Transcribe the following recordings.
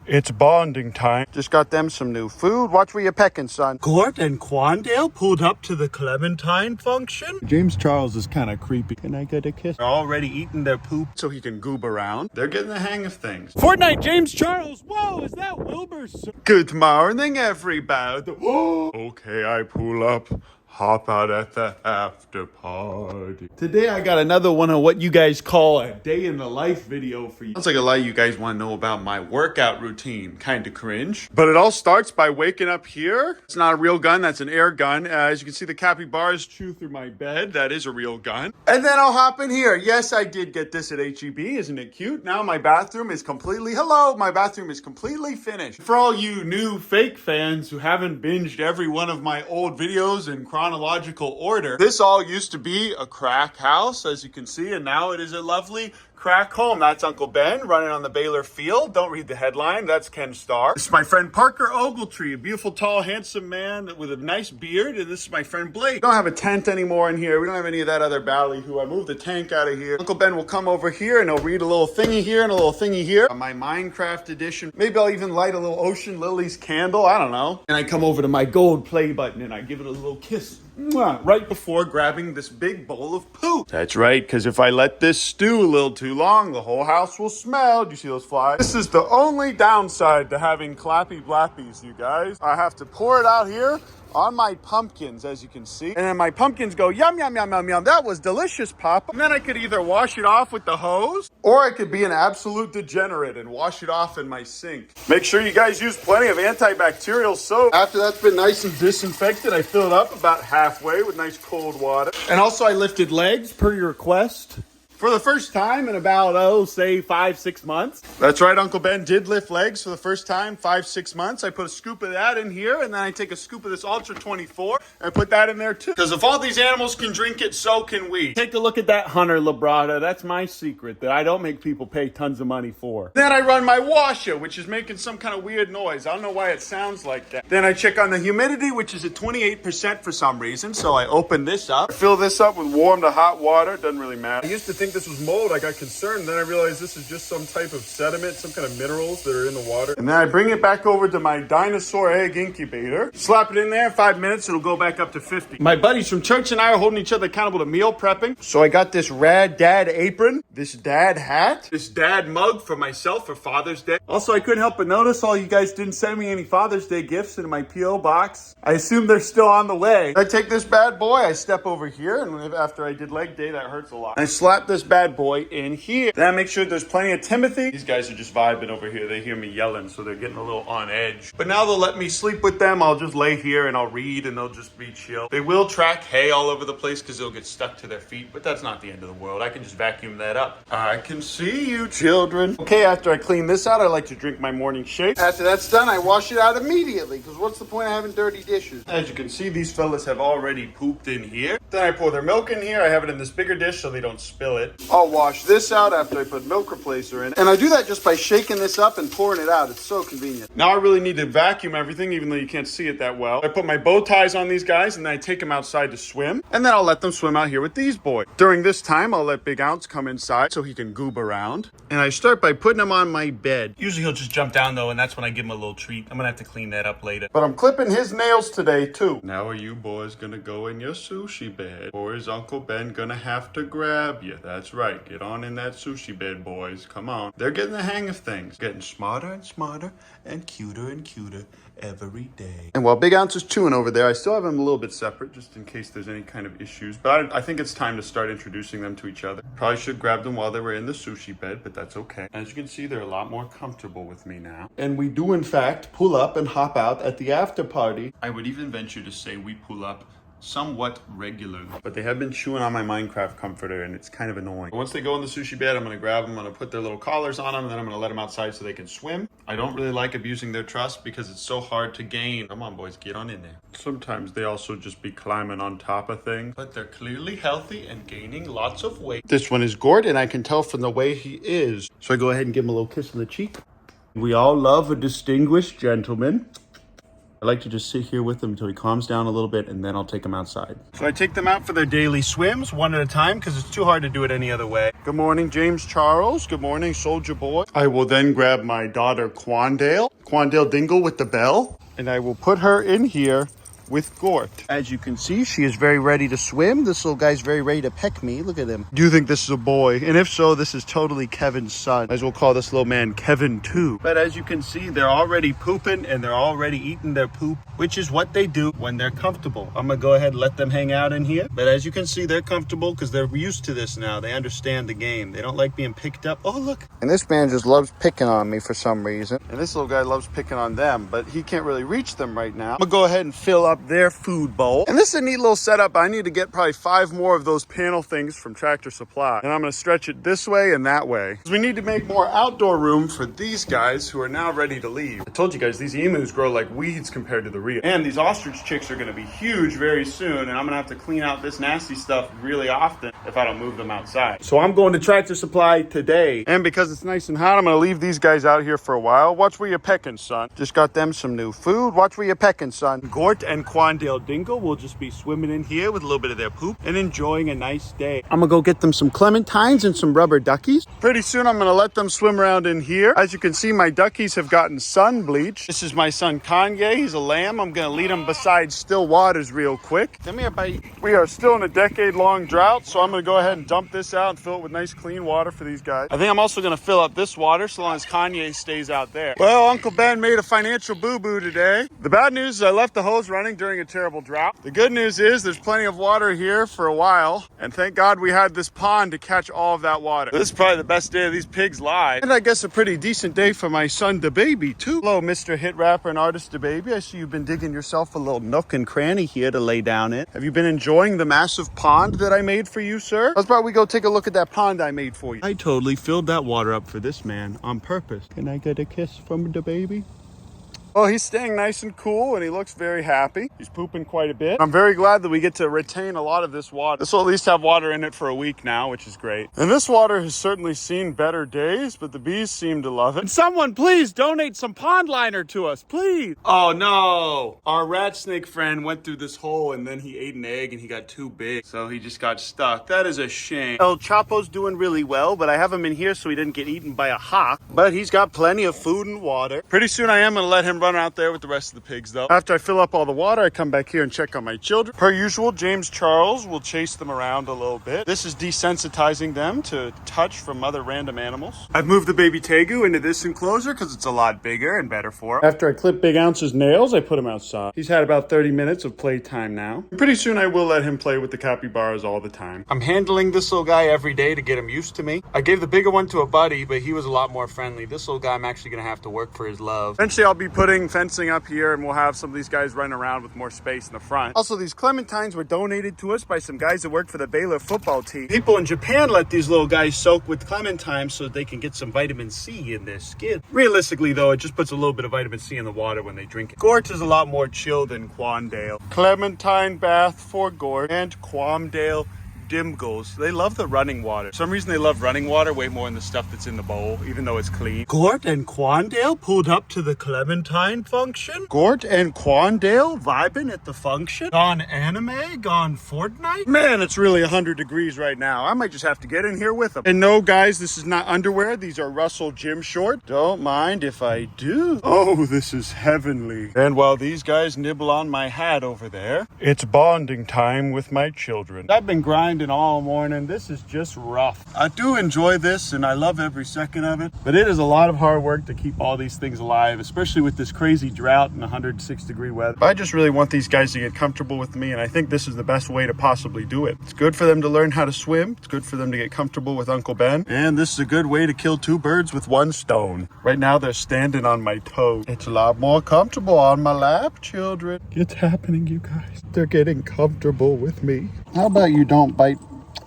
It's bonding time. Just got them some new food. Watch where you're pecking, son. Gort and Quandale pulled up to the Clementine function. James Charles is kind of creepy. Can I get a kiss? They're already eating their poop so he can goob around. They're getting the hang of things. Fortnite James Charles. Whoa, is that Wilbur Soot? Good morning, everybody. Okay, I pull up. Hop out at the after party. Today I got another one of what you guys call a day in the life video for you. Sounds like a lot of you guys want to know about my workout routine. Kind of cringe. But it all starts by waking up here. It's not a real gun, that's an air gun. As you can see, the capybaras chew through my bed. That is a real gun. And then I'll hop in here. Yes, I did get this at HEB. Isn't it cute? Now my bathroom is completely, my bathroom is completely finished. For all you new fake fans who haven't binged every one of my old videos in chronological order, this all used to be a crack house, as you can see, and now it is a lovely crack home. That's Uncle Ben running on the Baylor field. Don't read the headline. That's Ken Starr. This is my friend Parker Ogletree, a beautiful, tall, handsome man with a nice beard. And this is my friend Blake. We don't have a tent anymore in here. We don't have any of that other ballyhoo. I moved the tank out of here. Uncle Ben will come over here and he'll read a little thingy here and a little thingy here. My Minecraft edition. Maybe I'll even light a little Ocean Lilies candle. I don't know. And I come over to my gold play button and I give it a little kiss. Right before grabbing this big bowl of poop. That's right, because if I let this stew a little too long, the whole house will smell. Do you see those flies? This is the only downside to having clappy blappies, you guys. I have to pour it out here on my pumpkins, as you can see. And then my pumpkins go, yum, yum, yum, yum, yum. That was delicious, Papa. And then I could either wash it off with the hose, or I could be an absolute degenerate and wash it off in my sink. Make sure you guys use plenty of antibacterial soap. After that's been nice and disinfected, I fill it up about halfway with nice cold water. And also I lifted legs per your request. For the first time in about, say 5-6 months. That's right, Uncle Ben did lift legs for the first time, 5-6 months. I put a scoop of that in here, and then I take a scoop of this Ultra 24 and put that in there too. Because if all these animals can drink it, so can we. Take a look at that Hunter Labrada. That's my secret that I don't make people pay tons of money for. Then I run my washer, which is making some kind of weird noise. I don't know why it sounds like that. Then I check on the humidity, which is at 28% for some reason. So I open this up, fill this up with warm to hot water. Doesn't really matter. I used to think this was mold. I got concerned. Then I realized this is just some type of sediment, some kind of minerals that are in the water. And then I bring it back over to my dinosaur egg incubator. Slap it in there. 5 minutes. It'll go back up to 50. My buddies from church and I are holding each other accountable to meal prepping. So I got this rad dad apron, this dad hat, this dad mug for myself for Father's Day. Also, I couldn't help but notice all you guys didn't send me any Father's Day gifts in my P.O. box. I assume they're still on the way. I take this bad boy. I step over here, and after I did leg day, that hurts a lot. I slap this bad boy in here. Then I make sure there's plenty of Timothy. These guys are just vibing over here. They hear me yelling, so they're getting a little on edge. But now they'll let me sleep with them. I'll just lay here and I'll read and they'll just be chill. They will track hay all over the place because they'll get stuck to their feet, but that's not the end of the world. I can just vacuum that up. I can see you, children. Okay, after I clean this out, I like to drink my morning shake. After that's done, I wash it out immediately because what's the point of having dirty dishes? As you can see, these fellas have already pooped in here. Then I pour their milk in here. I have it in this bigger dish so they don't spill it. I'll wash this out after I put milk replacer in it. And I do that just by shaking this up and pouring it out. It's so convenient. Now I really need to vacuum everything, even though you can't see it that well. I put my bow ties on these guys and then I take them outside to swim. And then I'll let them swim out here with these boys. During this time, I'll let Big Ounce come inside so he can goob around. And I start by putting him on my bed. Usually he'll just jump down though, and that's when I give him a little treat. I'm gonna have to clean that up later. But I'm clipping his nails today too. Now are you boys gonna go in your sushi bed? Or is Uncle Ben gonna have to grab you? That's right, get on in that sushi bed, boys. Come on. They're getting the hang of things. Getting smarter and smarter and cuter every day. And while Big Ounce is chewing over there, I still have them a little bit separate just in case there's any kind of issues. But I think it's time to start introducing them to each other. Probably should grab them while they were in the sushi bed, but that's okay. As you can see, they're a lot more comfortable with me now. And we do, in fact, pull up and hop out at the after party. I would even venture to say we pull up somewhat regularly. But they have been chewing on my Minecraft comforter and it's kind of annoying. Once they go in the sushi bed, I'm going to grab them, I'm going to put their little collars on them, and then I'm going to let them outside so they can swim. I don't really like abusing their trust because it's so hard to gain. Come on, boys, get on in there. Sometimes they also just be climbing on top of things, but they're clearly healthy and gaining lots of weight. This one is Gort, and I can tell from the way he is. So I go ahead and give him a little kiss on the cheek. We all love a distinguished gentleman. I like to just sit here with him until he calms down a little bit, and then I'll take him outside. So I take them out for their daily swims, one at a time, because it's too hard to do it any other way. Good morning, James Charles. Good morning, Soldier Boy. I will then grab my daughter, Quandale Dingle with the bell, and I will put her in here with Gort. As you can see, she is very ready to swim. This little guy's very ready to peck me. Look at him. Do you think this is a boy? And if so, this is totally Kevin's son. Might as well call this little man Kevin too. But as you can see, they're already pooping and they're already eating their poop, which is what they do when they're comfortable. I'm gonna go ahead and let them hang out in here. But as you can see, they're comfortable because they're used to this now. They understand the game. They don't like being picked up. Oh, look. And this man just loves picking on me for some reason. And this little guy loves picking on them, but he can't really reach them right now. I'm gonna go ahead and fill up their food bowl. And this is a neat little setup. I need to get probably 5 more of those panel things from Tractor Supply. And I'm going to stretch it this way and that way. We need to make more outdoor room for these guys who are now ready to leave. I told you guys, these emus grow like weeds compared to the real. And these ostrich chicks are going to be huge very soon. And I'm going to have to clean out this nasty stuff really often if I don't move them outside. So I'm going to Tractor Supply today. And because it's nice and hot, I'm going to leave these guys out here for a while. Watch where you're pecking, son. Just got them some new food. Watch where you're pecking, son. Gort and Quandale Dingle will just be swimming in here with a little bit of their poop and enjoying a nice day. I'm gonna go get them some clementines and some rubber duckies. Pretty soon I'm gonna let them swim around in here. As you can see, my duckies have gotten sun bleach. This is my son Kanye. He's a lamb. I'm gonna lead him beside still waters real quick. Come here, buddy. We are still in a decade-long drought, so I'm gonna go ahead and dump this out and fill it with nice clean water for these guys. I think I'm also gonna fill up this water so long as Kanye stays out there. Well, Uncle Ben made a financial boo-boo today. The bad news is I left the hose running during a terrible drought. The good news is there's plenty of water here for a while, and thank God we had this pond to catch all of that water. This is probably the best day of these pigs' lives, and I guess a pretty decent day for my son DaBaby too. Hello, Mr. Hit Rapper and Artist DaBaby. I see you've been digging yourself a little nook and cranny here to lay down in. Have you been enjoying the massive pond that I made for you, sir? Let's probably go take a look at that pond I made for you. I totally filled that water up for this man on purpose. Can I get a kiss from DaBaby? Well, he's staying nice and cool, and he looks very happy. He's pooping quite a bit. I'm very glad that we get to retain a lot of this water. This will at least have water in it for a week now, which is great. And this water has certainly seen better days, but the bees seem to love it. And someone please donate some pond liner to us, please. Oh no, our rat snake friend went through this hole and then he ate an egg and he got too big, so he just got stuck. That is a shame. El Chapo's doing really well, but I have him in here so he didn't get eaten by a hawk. But he's got plenty of food and water. Pretty soon I am gonna let him run out there with the rest of the pigs though. After I fill up all the water, I come back here and check on my children. Per usual, James Charles will chase them around a little bit. This is desensitizing them to touch from other random animals. I've moved the baby Tegu into this enclosure because it's a lot bigger and better for him. After I clip Big Ounce's nails, I put him outside. He's had about 30 minutes of playtime now. Pretty soon I will let him play with the capybaras all the time. I'm handling this little guy every day to get him used to me. I gave the bigger one to a buddy, but he was a lot more friendly. This little guy, I'm actually gonna have to work for his love. Eventually I'll be putting fencing up here and we'll have some of these guys running around with more space in the front. Also, these clementines were donated to us by some guys that work for the Baylor football team. People in Japan let these little guys soak with clementine so they can get some vitamin C in their skin. Realistically though, it just puts a little bit of vitamin C in the water when they drink it. Gort is a lot more chill than Quandale. Clementine bath for Gort and Quandale Dimgles. They love the running water. For some reason they love running water way more than the stuff that's in the bowl, even though it's clean. Gort and Quandale pulled up to the Clementine function. Gort and Quandale vibing at the function. Gone anime, gone Fortnite. Man, it's really 100 degrees right now. I might just have to get in here with them. And no, guys, this is not underwear. These are Russell gym shorts. Don't mind if I do. Oh, this is heavenly. And while these guys nibble on my hat over there, it's bonding time with my children. I've been grinding all morning. This is just rough. I do enjoy this and I love every second of it, but it is a lot of hard work to keep all these things alive, especially with this crazy drought and 106-degree weather. I just really want these guys to get comfortable with me, and I think this is the best way to possibly do it. It's good for them to learn how to swim. It's good for them to get comfortable with Uncle Ben, and this is a good way to kill 2 birds with 1 stone. Right now they're standing on my toes. It's a lot more comfortable on my lap, children. It's happening, you guys. They're getting comfortable with me. How about you don't bite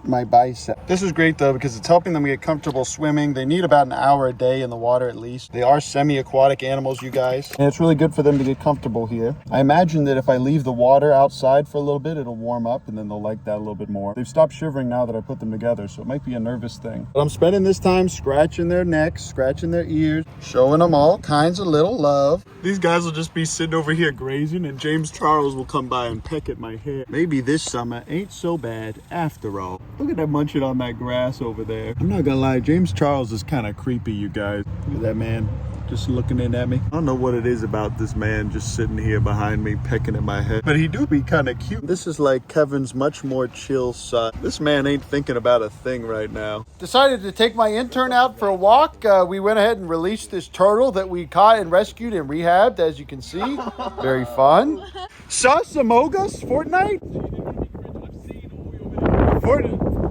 my bicep. This is great though because it's helping them get comfortable swimming. They need about an hour a day in the water at least. They are semi-aquatic animals, you guys. And it's really good for them to get comfortable here. I imagine that if I leave the water outside for a little bit, it'll warm up and then they'll like that a little bit more. They've stopped shivering now that I put them together, so it might be a nervous thing. But I'm spending this time scratching their necks, scratching their ears, showing them all kinds of little love. These guys will just be sitting over here grazing and James Charles will come by and peck at my hair. Maybe this summer ain't so bad after all. Look at that munching on that grass over there. I'm not gonna lie, James Charles is kind of creepy, you guys. Look at that man just looking in at me. I don't know what it is about this man just sitting here behind me pecking at my head, but he do be kind of cute. This is like Kevin's much more chill son. This man ain't thinking about a thing right now. Decided to take my intern out for a walk. We went ahead and released this turtle that we caught and rescued and rehabbed, as you can see. Very fun. Sus, Among Us, Fortnite?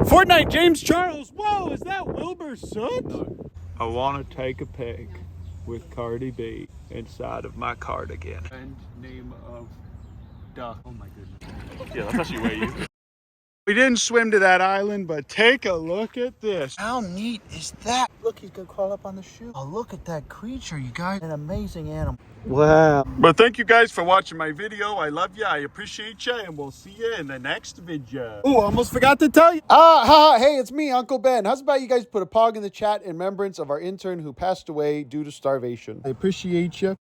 Fortnite, James Charles. Whoa, is that Wilbur Soot? No. I want to take a pic with Cardi B inside of my cardigan. And name of duck. Oh my goodness. Yeah, that's actually way easy. We didn't swim to that island, but take a look at this. How neat is that? Look, he's gonna crawl up on the shoe. Oh, look at that creature, you guys. An amazing animal. Wow. But thank you guys for watching my video. I love you. I appreciate you. And we'll see you in the next video. Oh, almost forgot to tell you. Hey, it's me, Uncle Ben. How's about you guys put a pog in the chat in remembrance of our intern who passed away due to starvation. I appreciate you.